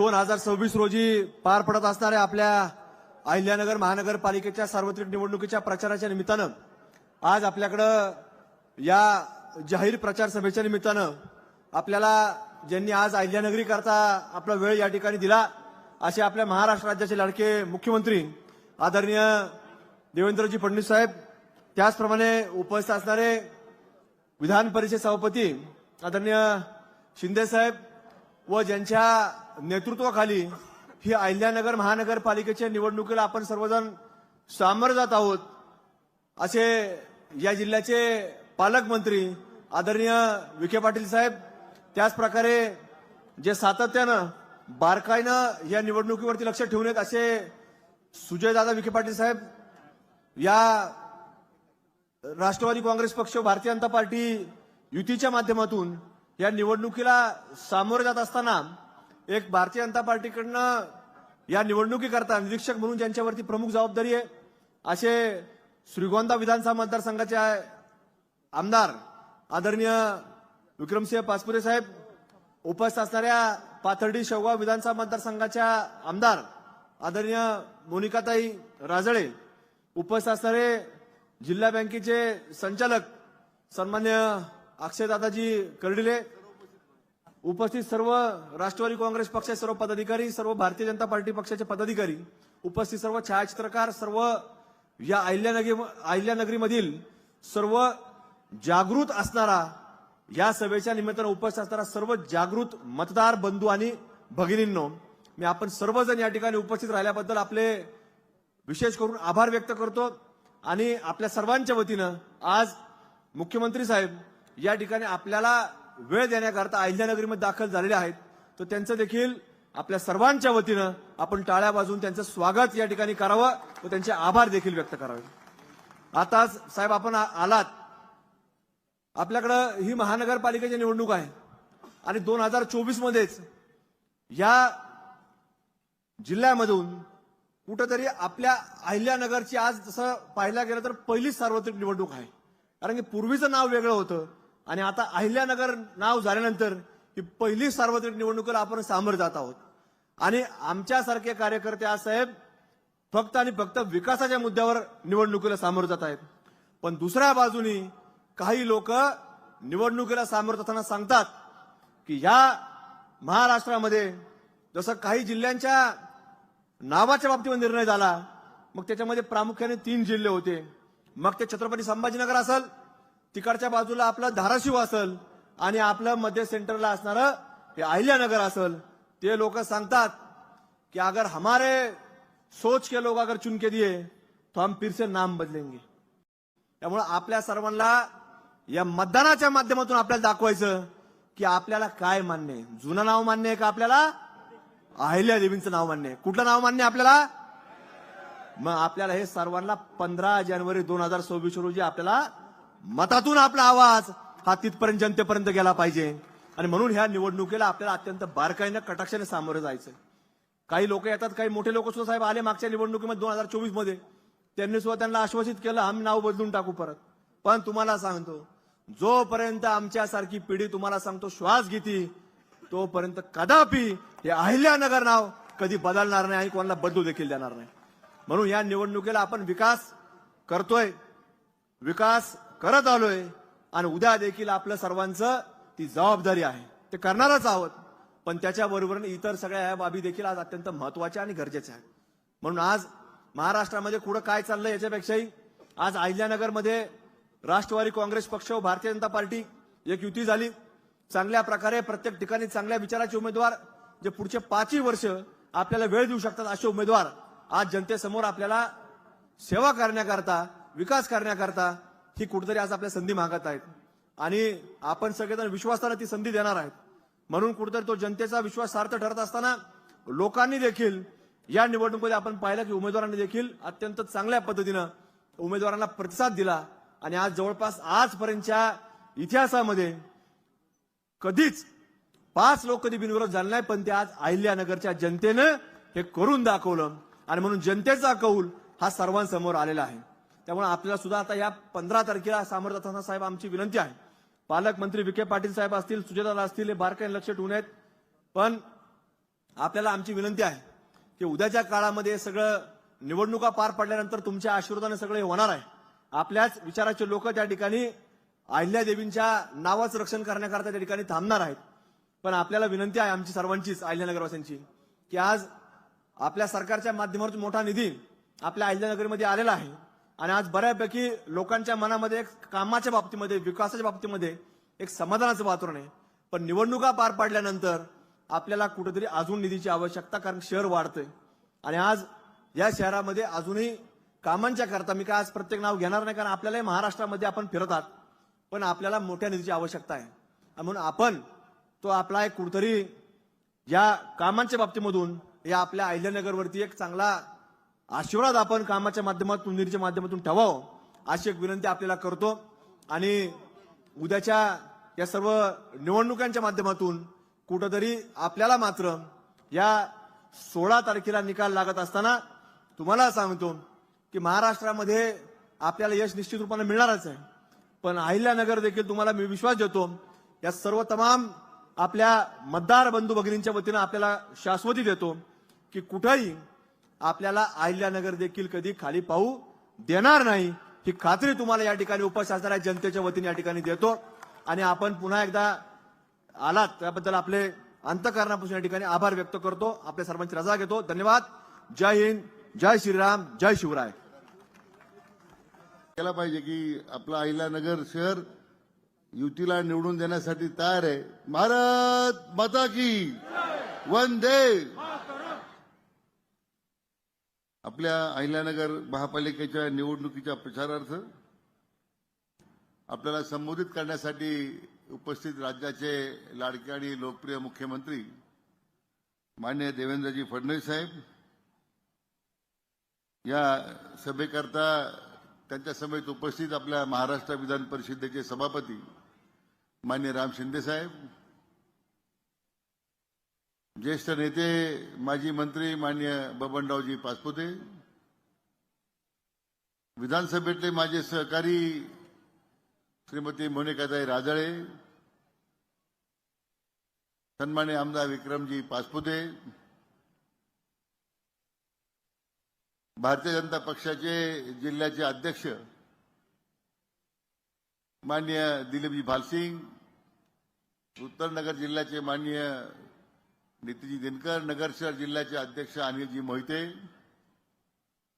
2026 रोजी पार पडत असणाऱ्या आपल्या अहिल्यानगर महानगरपालिकेच्या सार्वत्रिक निवडणुकीच्या प्रचाराच्या निमित्तानं आज आपल्याकडं या जाहीर प्रचार सभेच्या निमित्तानं आपल्याला ज्यांनी आज अहिल्यानगरी करता आपला वेळ या ठिकाणी दिला असे आपल्या महाराष्ट्र राज्याचे लाडके मुख्यमंत्री आदरणीय देवेंद्रजी फडणवीस साहेब, त्याचप्रमाणे उपस्थित असणारे विधान परिषद सभापती आदरणीय शिंदे साहेब व ज्यांच्या नेतृत्वाखाली ही अहिल्यानगर महानगरपालिकेच्या निवडणुकीला आपण सर्वजण सामोरे जात आहोत असे या जिल्ह्याचे पालकमंत्री आदरणीय विखे पाटील साहेब, त्याच प्रकारे जे सातत्यानं बारकाईनं या निवडणुकीवरती लक्ष ठेवून आहेत असे सुजयदादा विखे पाटील साहेब, या राष्ट्रवादी काँग्रेस पक्ष भारतीय जनता पार्टी युतीच्या माध्यमातून या निवडणुकीला सामोरे जात असताना एक भारतीय जनता पार्टीकडनं या निवडणुकीकरता निरीक्षक म्हणून ज्यांच्यावरती प्रमुख जबाबदारी आहे असे श्रीगोंदा विधानसभा मतदारसंघाचे आमदार आदरणीय विक्रमसिंह पाचपुते साहेब, उपस्थित असणाऱ्या पाथर्डी शेवगाव विधानसभा मतदारसंघाच्या आमदार आदरणीय मोनिकाताई राजळे, उपस्थित असणारे जिल्हा बँकेचे संचालक सन्मान्य अक्षयदादाजी कर्डिले, उपस्थित सर्व राष्ट्रवादी काँग्रेस पक्षाचे सर्व पदाधिकारी, सर्व भारतीय जनता पार्टी पक्षाचे पदाधिकारी, उपस्थित सर्व छायाचित्रकार, सर्व या अहिल्यानगरीमधील सर्व जागृत असणारा या सभेच्या निमित्तानं उपस्थित असणारा सर्व जागृत मतदार बंधू आणि भगिनींनो, मी आपण सर्वजण या ठिकाणी उपस्थित राहिल्याबद्दल आपले विशेष करून आभार व्यक्त करतो आणि आपल्या सर्वांच्या वतीनं आज मुख्यमंत्री साहेब या ठिकाणी आपल्याला वेळ देण्याकरता अहिल्यानगरीमध्ये दाखल झालेले आहेत, तर त्यांचं देखील आपल्या सर्वांच्या वतीनं आपण टाळ्या वाजवून त्यांचं स्वागत या ठिकाणी करावं व त्यांचे आभार देखील व्यक्त करावे. आताच साहेब आपण आलात, आपल्याकडं ही महानगरपालिकेची निवडणूक आहे आणि 2024 मध्येच या जिल्ह्यामधून कुठंतरी आपल्या अहिल्यानगरची आज जसं पाहायला गेलं तर पहिलीच सार्वत्रिक निवडणूक आहे. कारण की पूर्वीचं नाव वेगळं होतं आणि आता अहिल्यानगर नाव झाल्यानंतर ही पहिली सार्वत्रिक निवडणुकीला आपण सामोरे जात आहोत आणि आमच्यासारखे कार्यकर्ते आज साहेब फक्त आणि फक्त विकासाच्या मुद्द्यावर निवडणुकीला सामोरे जात आहेत. पण दुसऱ्या बाजूनी काही लोक निवडणुकीला सामोरे जाताना सांगतात की या महाराष्ट्रामध्ये जसं काही जिल्ह्यांच्या नावाच्या बाबतीमध्ये निर्णय झाला, मग त्याच्यामध्ये प्रामुख्याने 3 जिल्हे होते, मग ते छत्रपती संभाजीनगर असेल, तिकडच्या बाजूला आपलं धाराशिव असेल आणि आपलं मध्य सेंटरला असणारं हे अहिल्यानगर असेल. ते लोक सांगतात की अगर हमारे सोच के लोग अगर चुन के दिए तो हम फिर से नाम बदलेंगे. त्यामुळे आपल्या सर्वांना या मतदानाच्या माध्यमातून आपल्याला दाखवायचं की आपल्याला काय मान्य आहे. जुनं नाव मान्य आहे का आपल्याला? अहिल्यादेवींचं नाव मान्य आहे. कुठलं नाव मान्य आहे आपल्याला? मग आपल्याला हे सर्वांना 15 जानेवारी 2026 रोजी आपल्याला मतातून आपला आवाज हा तिथपर्यंत जनतेपर्यंत गेला पाहिजे आणि म्हणून ह्या निवडणुकीला आपल्याला अत्यंत बारकाईनं कटाक्षाने सामोरं जायचं. काही लोक येतात, काही मोठे लोक सुद्धा साहेब आले मागच्या निवडणुकीमध्ये 2024 मध्ये, त्यांनी सुद्धा त्यांना आश्वासित केलं आम्ही नाव बदलून टाकू परत. पण तुम्हाला सांगतो, जोपर्यंत आमच्यासारखी पिढी तुम्हाला सांगतो श्वास घेती तोपर्यंत कदापि हे अहिल्यानगर नाव कधी बदलणार नाही आणि कोणाला बदलू देखील देणार नाही. म्हणून या निवडणुकीला आपण विकास करतोय, विकास करत आलोय आणि उद्या देखील आपल्या सर्वांचं ती जबाबदारी आहे, ते करणारच आहोत. पण त्याच्याबरोबर इतर सगळ्या ह्या बाबी देखील आज अत्यंत महत्वाच्या आणि गरजेच्या आहेत. म्हणून आज महाराष्ट्रामध्ये पुढे काय चाललंय याच्यापेक्षाही आज अहिल्यानगरमध्ये राष्ट्रवादी काँग्रेस पक्ष व भारतीय जनता पार्टी एक युती झाली. चांगल्या प्रकारे प्रत्येक ठिकाणी चांगल्या विचाराचे उमेदवार जे पुढचे 5 वर्ष आपल्याला वेळ देऊ शकतात असे उमेदवार आज जनतेसमोर आपल्याला सेवा करण्याकरता, विकास करण्याकरता ही कुठेतरी आज आपल्या संधी मागत आहेत आणि आपण सगळेजण विश्वासाने ती संधी देणार आहेत. म्हणून कुठेतरी तो जनतेचा विश्वास सार्थ ठरत असताना लोकांनी देखील या निवडणुकीमध्ये आपण पाहिलं की उमेदवारांनी देखील अत्यंत चांगल्या पद्धतीनं उमेदवारांना प्रतिसाद दिला आणि आज जवळपास आजपर्यंतच्या इतिहासामध्ये कधीच 5 लोक कधी बिनविरोध झाले नाही, पण ते आज अहिल्यानगरच्या जनतेनं हे करून दाखवलं आणि म्हणून जनतेचा कौल हा सर्वांसमोर आलेला आहे. त्यामुळे आपल्याला सुद्धा आता या 15 तारखेला सामोरं जाताना साहेब आमची विनंती आहे, पालकमंत्री विखे पाटील साहेब असतील, सुजयदादा असतील, हे बारकाईने लक्ष ठेवून आहेत. पण आपल्याला आमची विनंती आहे की उद्याच्या काळामध्ये सगळं निवडणुका पार पडल्यानंतर तुमच्या आशीर्वादाने सगळं हे होणार आहे. आपल्याच विचाराचे लोक त्या ठिकाणी अहिल्यादेवींच्या नावाचं रक्षण करण्याकरता त्या ठिकाणी थांबणार आहेत. पण आपल्याला विनंती आहे आमची सर्वांचीच, अहिल्यानगरवासियांची, की आज आपल्या सरकारच्या माध्यमातून मोठा निधी आपल्या अहिल्यानगरमध्ये आलेला आहे आणि आज बऱ्यापैकी लोकांच्या मनामध्ये एक कामाच्या बाबतीमध्ये, विकासाच्या बाबतीमध्ये एक समाधानाचं वातावरण आहे. पण निवडणुका पार पाडल्यानंतर आपल्याला कुठेतरी अजून निधीची आवश्यकता, कारण शहर वाढतंय आणि आज या शहरामध्ये अजूनही कामांच्या करता, मी काय आज प्रत्येक नाव घेणार नाही कारण आपल्यालाही महाराष्ट्रामध्ये आपण फिरत आहात, पण आपल्याला मोठ्या निधीची आवश्यकता आहे. म्हणून आपण तो आपला एक कुठेतरी या कामांच्या बाबतीमधून या आपल्या अहिल्यानगरवरती एक चांगला आशीर्वाद आपण कामाच्या माध्यमातून, निधीच्या माध्यमातून ठेवावं अशी एक विनंती आपल्याला करतो. आणि उद्याच्या या सर्व निवडणुकांच्या माध्यमातून कुठंतरी आपल्याला मात्र या 16 तारखेला निकाल लागत असताना तुम्हाला सांगतो की महाराष्ट्रामध्ये आपल्याला यश निश्चित रूपाने मिळणारच आहे. पण अहिल्यानगर देखील तुम्हाला मी विश्वास देतो, या सर्व तमाम आपल्या मतदार बंधू भगिनींच्या वतीनं आपल्याला शाश्वती देतो की कुठेही आपल्याला अहिल्यानगर देखील कधी खाली पाहू देणार नाही, ही खात्री तुम्हाला या ठिकाणी उपस्थित असणाऱ्या जनतेच्या वतीने या ठिकाणी देतो. आणि आपण पुन्हा एकदा आलात त्याबद्दल आपले अंतःकरणापासून या ठिकाणी आभार व्यक्त करतो. आपल्या सर्वांची रजा घेतो. धन्यवाद. जय हिंद, जय श्रीराम, जय शिवराय. केला पाहिजे की आपला अहिल्यानगर शहर युतीला निवडून देण्यासाठी तयार आहे. भारत माता की वंदे. आपल्या अहिल्यानगर महापालिकेच्या निवडणुकीच्या प्रचारार्थ आपल्याला संबोधित करण्यासाठी उपस्थित राज्याचे लाडके आणि लोकप्रिय मुख्यमंत्री माननीय देवेंद्रजी फडणवीस साहेब, या सभेकरता त्यांच्या समेत उपस्थित आपल्या महाराष्ट्र विधान परिषदेचे सभापती माननीय राम शिंदे साहेब, ज्येष्ठ नेते माजी मंत्री माननीय बबनरावजी पाचपुते, विधानसभेतले माझे सहकारी श्रीमती मोनिकाताई राजळे, सन्माननीय आमदार विक्रमजी पाचपुते, भारतीय जनता पक्षाचे जिल्ह्याचे अध्यक्ष माननीय दिलीपजी भालसिंग, उत्तर नगर जिल्ह्याचे माननीय नितीजी दिनकर, नगर शहर जिल्ह्याचे अध्यक्ष अनिलजी मोहिते,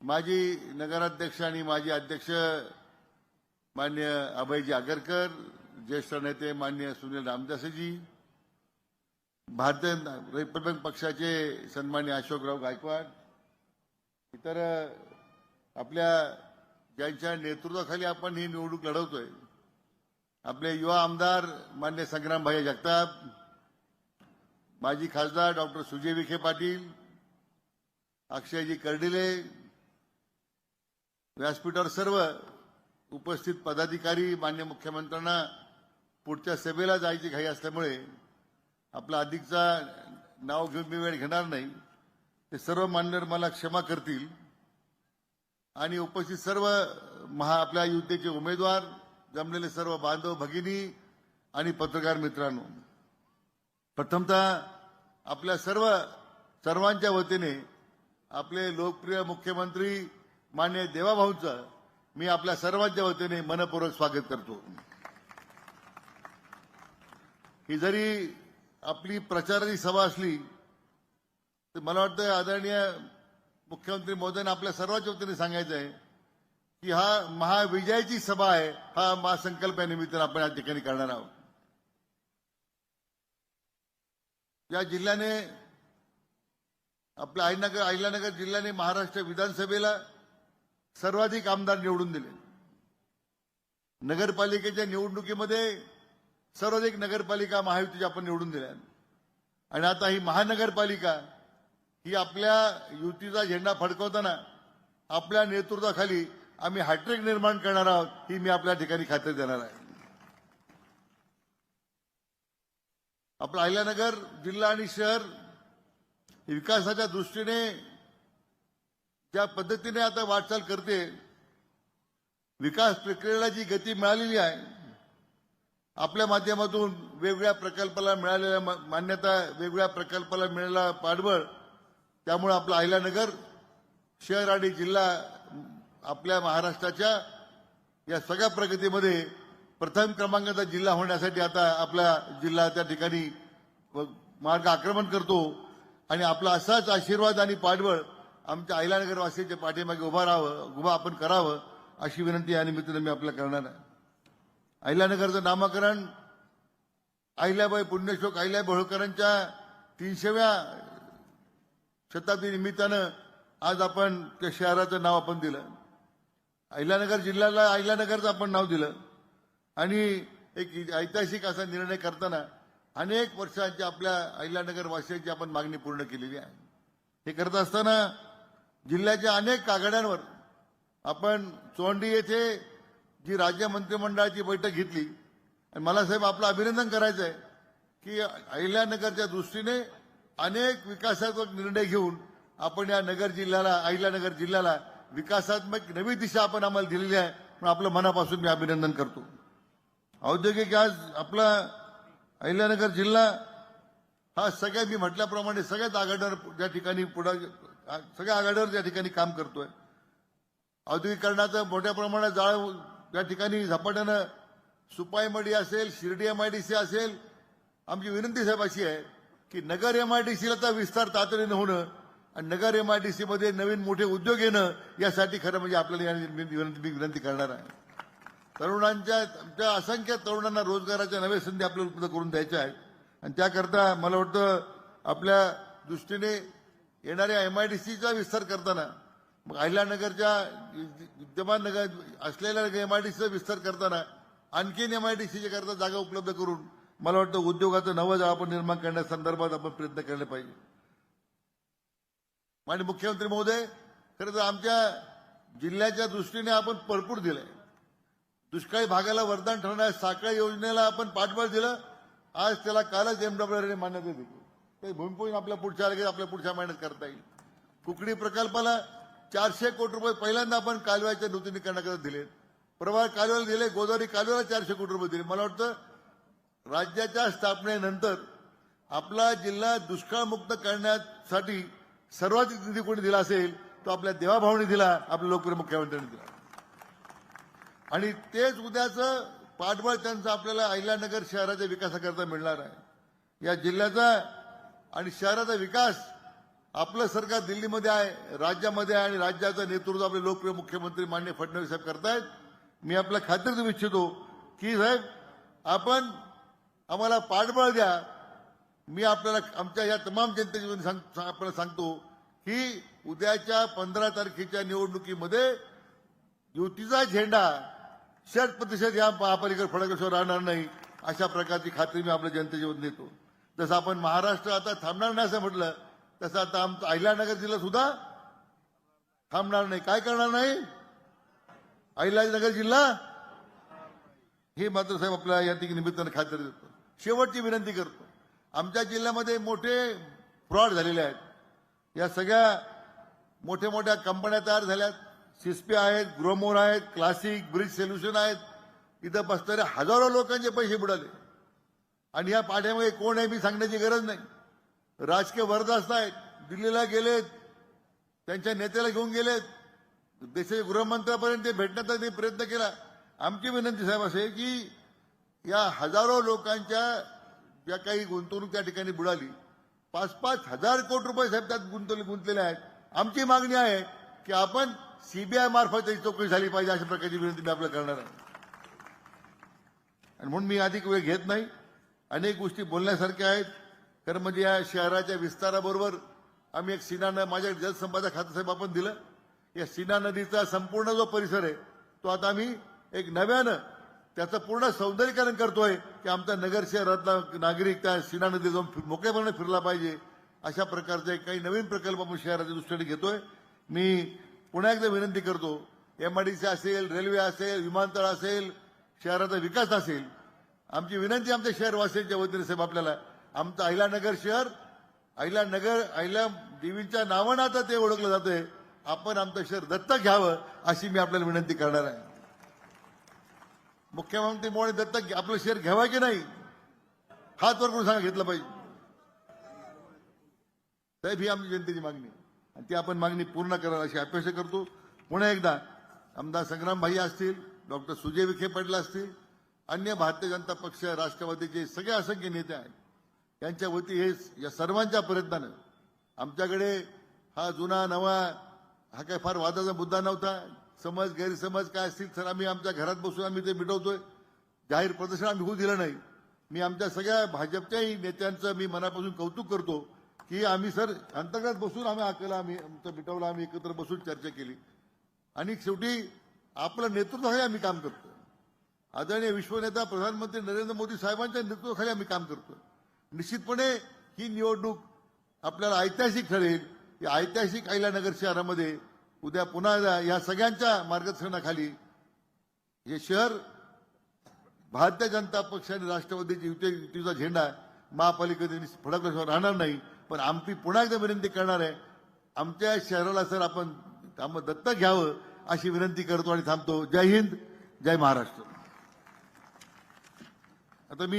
माजी नगराध्यक्ष आणि माजी अध्यक्ष माननीय अभयजी आगरकर, ज्येष्ठ नेते माननीय सुनील रामदासजी, भारतीय रिपब्लिकन पक्षाचे सन्माननीय अशोकराव गायकवाड, इतर आपल्या ज्यांच्या नेतृत्वाखाली आपण ही निवडणूक लढवतोय, आपले युवा आमदार माननीय संग्रामभाई जगताप, माजी खासदार डॉक्टर सुजय विखे पाटील, अक्षयजी कर्डिले, व्यासपीठावर सर्व उपस्थित पदाधिकारी, माननीय मुख्यमंत्र्यांना पुढच्या सभेला जायची घाई असल्यामुळे आपला अधिकचा नाव घेऊन मी वेळ घेणार नाही. ते सर्व मान्यवर मला क्षमा करतील. आणि उपस्थित सर्व आपल्या युतीचे उमेदवार, जमलेले सर्व बांधव भगिनी आणि पत्रकार मित्रांनो, प्रथमतः आपल्या सर्वांच्या वतीने आपले लोकप्रिय मुख्यमंत्री माननीय देवाभाऊंचं मी आपल्या सर्वांच्या वतीने मनपूर्वक स्वागत करतो. ही जरी आपली प्रचाराची सभा असली तर मला वाटतं आदरणीय मुख्यमंत्री महोदयांना आपल्या सर्वांच्या वतीने सांगायचं आहे की हा महाविजयाची सभा आहे. हा महासंकल्प या निमित्तानं आपण या ठिकाणी करणार आहोत. या जिल्ह्याने, आपल्या अहिल्यानगर जिल्ह्याने महाराष्ट्र विधानसभेला सर्वाधिक आमदार निवडून दिले. नगरपालिकेच्या निवडणुकीमध्ये सर्वाधिक नगरपालिका महायुतीच्या आपण निवडून दिल्या. आणि आता ही महानगरपालिका ही आपल्या युतीचा झेंडा फडकवताना आपल्या नेतृत्वाखाली आम्ही हॅट्रिक निर्माण करणार आहोत, ही मी आपल्या ठिकाणी खात्री देणार आहे. आपला अहिल्यानगर जिल्हा आणि शहर विकासाच्या दृष्टीने ज्या पद्धतीने आता वाटचाल करते, विकास प्रक्रियेला जी गती मिळालेली आहे, आपल्या माध्यमातून वेगवेगळ्या प्रकल्पाला मिळालेल्या मान्यता, वेगवेगळ्या प्रकल्पाला मिळालेला पाठबळ, त्यामुळे आपलं अहिल्यानगर शहर आणि जिल्हा आपल्या महाराष्ट्राच्या या सगळ्या प्रगतीमध्ये प्रथम क्रमांकाचा जिल्हा होण्यासाठी आता आपला जिल्हा त्या ठिकाणी मार्ग आक्रमण करतो आणि आपला असाच आशीर्वाद आणि पाठबळ आमच्या अहिल्यानगर वासियांच्या पाठीमागे उभा आपण करावं अशी विनंती या निमित्तानं मी आपल्याला करणार आहे. अहिल्यानगरचं नामकरण अहिल्याबाई पुण्यश्लोक अहिल्याबाई होळकरांच्या 300व्या शताब्दी निमित्तानं आज आपण त्या शहराचं नाव आपण दिलं. अहिल्यानगर जिल्ह्याला अहिल्यानगरचं आपण नाव दिलं आणि एक ऐतिहासिक असा निर्णय करताना अनेक वर्षांची आपल्या अहिल्यानगर वासियांची आपण मागणी पूर्ण केलेली आहे. हे करत असताना जिल्ह्याच्या अनेक आघाड्यांवर आपण चोंडी येथे जी राज्य मंत्रिमंडळाची बैठक घेतली आणि मला साहेब आपलं अभिनंदन करायचं आहे की अहिल्यानगरच्या दृष्टीने अनेक विकासात्मक निर्णय घेऊन आपण या नगर जिल्ह्याला अहिल्यानगर जिल्ह्याला विकासात्मक नवी दिशा आपण आम्हाला दिलेली आहे. म्हणून आपलं मनापासून मी अभिनंदन करतो. औद्योगिक आज आपला अहिल्यानगर जिल्हा हा सगळ्या मी म्हटल्याप्रमाणे सगळ्याच आघाडीवर त्या ठिकाणी सगळ्या आघाडीवर त्या ठिकाणी काम करतोय. औद्योगिकरणाचं मोठ्या प्रमाणात जाळ त्या ठिकाणी झपाट्यानं सुपाईमडी असेल, शिर्डी एमआयडीसी असेल. आमची विनंती साहेब अशी आहे की नगर एमआयडीसीला विस्तार तातडीनं होणं आणि नगर एमआयडीसी मध्ये नवीन मोठे उद्योग येणं यासाठी खरं म्हणजे आपल्याला विनंती करणार आहे. आमच्या असंख्य तरुणांना रोजगाराच्या नव्या संधी आपल्याला उपलब्ध करून द्यायच्या आहेत आणि त्याकरता मला वाटतं आपल्या दृष्टीने येणाऱ्या एमआयडीसीचा विस्तार करताना मग अहिल्यानगरच्या विद्यमान नगर असलेल्या एमआयडीसीचा विस्तार करताना आणखीन एमआयडीसीच्या करता जागा उपलब्ध करून मला वाटतं उद्योगाचं नवं जाळं आपण निर्माण करण्यासंदर्भात आपण प्रयत्न केले पाहिजे. माननीय मुख्यमंत्री महोदय, खरं तर आमच्या जिल्ह्याच्या दृष्टीने आपण भरपूर दिलंय. दुष्काळी भागाला वरदान ठरणाऱ्या साखळी योजनेला आपण पाठबळ दिलं. आज त्याला कालच एमडब्ल्यूने मान्यता दिली. ते भूमिपूजन आपल्या पुढच्या महिन्यात करता येईल. कुकडी प्रकल्पाला 400 कोटी रुपये पहिल्यांदा आपण कालव्याच्या नूतनीकरणाकरता दिले. प्रवाह कालव्याला दिले, गोदावरी कालव्याला 400 कोटी रुपये दिले. मला वाटतं राज्याच्या स्थापनेनंतर आपला जिल्हा दुष्काळमुक्त करण्यासाठी सर्वाधिक निधी कोणी दिला असेल तो आपल्या देवाभाऊनी दिला, आपल्या लोकप्रिय मुख्यमंत्र्यांनी दिला. आणि तेच उद्याचं पाठबळ त्यांचं आपल्याला अहिल्यानगर शहराच्या विकासाकरता मिळणार आहे. या जिल्ह्याचा आणि शहराचा विकास आपलं सरकार दिल्लीमध्ये आहे, राज्यामध्ये आहे आणि राज्याचं नेतृत्व आपले लोकप्रिय मुख्यमंत्री माननीय फडणवीस साहेब करतायत. मी आपल्या खात्री देऊ इच्छितो की साहेब आपण आम्हाला पाठबळ द्या. मी आपल्याला आमच्या या तमाम जनतेची आपल्याला सांगतो की उद्याच्या 15 तारखेच्या निवडणुकीमध्ये युतीचा झेंडा 100% या महापालिका फडणवीसवर राहणार नाही अशा प्रकारची खात्री मी आपल्या जनतेच्या देतो. जसं आपण महाराष्ट्र आता थांबणार नाही असं म्हटलं तसं आता आमचा अहिल्यानगर जिल्हा सुद्धा थांबणार नाही. काय करणार नाही? अहिल्यानगर जिल्हा हे मात्र साहेब आपल्या या निमित्तानं खात्री देतो. शेवटची विनंती करतो, आमच्या जिल्ह्यामध्ये मोठे फ्रॉड झालेले आहेत. या सगळ्या मोठ्या कंपन्या तयार झाल्यात. सिस्पी आहेत, ग्रोमोर आहेत, क्लासिक, ब्रिज सोल्युशन आहेत. इथं बसणाऱ्या हजारो लोकांचे पैसे बुडाले आणि या पाठ्यामध्ये कोण आहे मी सांगण्याची गरज नाही. राजकीय वरदास्त आहेत, दिल्लीला गेलेत, त्यांच्या नेत्याला घेऊन गेलेत, देशाच्या गृहमंत्र्यापर्यंत ते भेटण्याचा त्यांनी प्रयत्न केला. आमची विनंती साहेब असे की या हजारो लोकांच्या ज्या काही गुंतवणूक त्या ठिकाणी बुडाली, 5-5 हजार कोटी रुपये साहेब त्यात गुंतलेले आहेत. आमची मागणी आहे की आपण सीबीआय मार्फत त्याची चौकशी झाली पाहिजे अशा प्रकारची विनंती मी आपल्याला करणार आहे. आणि म्हणून मी अधिक वेळ घेत नाही. अनेक गोष्टी बोलण्यासारख्या आहेत. कारण म्हणजे या शहराच्या विस्ताराबरोबर आम्ही एक सीना माझ्या जलसंपदा खातं साहेब आपण दिलं. या सीना नदीचा संपूर्ण जो परिसर आहे तो आता आम्ही एक नव्यानं त्याचं पूर्ण सौंदर्यीकरण करतोय की आमचा नगर शहरातला नागरिक त्या सीना नदी जाऊन मोकळेपणे फिरला पाहिजे. अशा प्रकारचे काही नवीन प्रकल्प आपण शहराच्या दृष्टीने घेतोय. मी पुन्हा एकदा विनंती करतो, एमआयडीसी असेल, रेल्वे असेल, विमानतळ असेल, शहराचा विकास असेल, आमची विनंती आमच्या शहरवासियांच्या वतीने साहेब आपल्याला आमचं अहिल्यानगर शहर अहिल्या देवींच्या नावानं आता ते ओळखलं जातंय. आपण आमचं शहर दत्तक घ्यावं अशी मी आपल्याला विनंती करणार आहे. मुख्यमंत्री मोदी दत्तक आपलं शेअर घ्यावा की नाही, हात वर करून सांगा घेतलं पाहिजे. साहेब, ही आमची जनतेची मागणी आहे आणि ती आपण मागणी पूर्ण करावी अशी अपेक्षा करतो. पुन्हा एकदा आमदार संग्राम भाई असतील, डॉक्टर सुजय विखे पाटील असतील, अन्य भारतीय जनता पक्ष, राष्ट्रवादीचे सगळे असंख्य नेते आहेत, यांच्या वती हे या सर्वांच्या प्रयत्नानं आमच्याकडे हा जुना नवा हा काय फार वादाचा मुद्दा नव्हता. समज गैरसमज काय असतील तर आम्ही आमच्या घरात बसून आम्ही ते मिटवतोय. जाहीर प्रदर्शन आम्ही होऊ दिलं नाही. मी आमच्या सगळ्या भाजपच्याही नेत्यांचं मी मनापासून कौतुक करतो की आम्ही सर अंतर्गत बसून आम्ही आम्ही आमचं मिटवलं, आम्ही एकत्र बसून चर्चा केली आणि शेवटी आपलं नेतृत्वाखाली आम्ही काम करतो. आदरणीय विश्वनेता प्रधानमंत्री नरेंद्र मोदी साहेबांच्या नेतृत्वाखाली आम्ही काम करतो. निश्चितपणे ही निवडणूक आपल्याला ऐतिहासिक ठरेल. या ऐतिहासिक अहिल्यानगर शहरामध्ये उद्या पुन्हा या सगळ्यांच्या मार्गदर्शनाखाली हे शहर भारतीय जनता पक्ष आणि राष्ट्रवादीची युतीचा झेंडा महापालिकेने फडकल्याशिवाय राहणार नाही. पण आमची पुन्हा एकदा विनंती करणार आहे, आमच्या शहराला सर आपण दत्तक घ्यावं अशी विनंती करतो आणि थांबतो. जय हिंद, जय महाराष्ट्र. आता मी